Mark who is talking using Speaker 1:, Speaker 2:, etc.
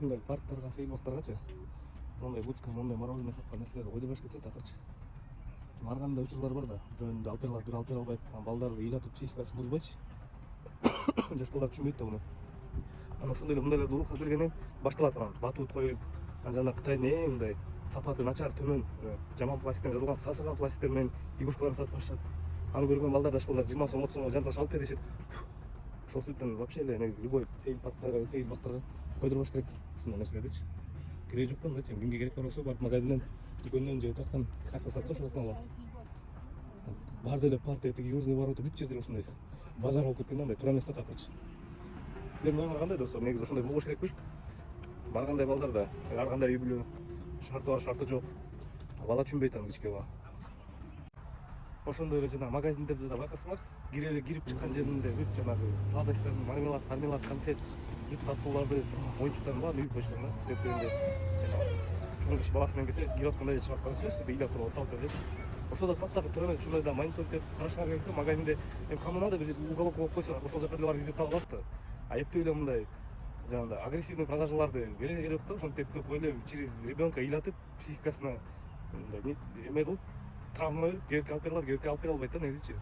Speaker 1: мындай парктарга, сейлбактаргачы мондай будка, мондай мороженое саткан нерселерди койдо бериш керек да акырчы. Ар кандай учурлар бар да, жөнүндө алып бере албайт, балдарды ыйлатып психикасын бузбайчы. Жаш балдар түшүнбөйт да муну. Анан ошондой эле мындайлар урукка келгенден башталат анан батут коюп, анан жана Кытайдын эң мындай сапаты начар, төмөн, жаман пластиктен жасалган сасыган пластиктер менен игрушкаларды сатып башашат. Аны көргөн балдар, жаш балдар 20 сом, 30 сомго жанталаш алып бер дешет. Ошол себептен вообще эле любой сейл парктарга, сейл бактарга койдурбаш керек ушундай нерселердичи. Кереги жок да мындайчы, кимге керек болсо барып магазинден, дүкөндөн же тактан сатса ошондон алат. Бар деле парк тиги Южный ворота бүт жердер ушундай базар болуп кеткен да, мындай туура эмес да акырчы. Силердин оюңар кандай достор? Негизи ошондой болбош керекпи? Баргандай балдар да ар кандай үй бүлө шарты бар, шарты жок. Бала түшүнбөйт аны, кичке бала. Ошондой эле жана магазиндерде да байкасаңар, кирип чыккан жеринде бүт жанагы сладостьтардын, мармелад, сармелад, конфет, бүт таттууларды, оюнчуктардын баарын үйүп коюшкан да. Эртеңинде чоң киши баласы менен келсе, кирип атканда эле чыгып аткан сөзсүз ыйлап туруп оталып берет. Ошол да паттагы туура эмес, ушундай да мониторингдеп карашыңар керек да. Магазинде коммуналда бир уголок коюп койсо, ошол жака деле барып издеп таба алат да. А эптеп эле мындай жанагындай агрессивный продажаларды бере керек да. Ошентип эле через ребенка ыйлатып, психикасына мындай эме кылып, травма берип, кээкке алып бере албайт да негизичи.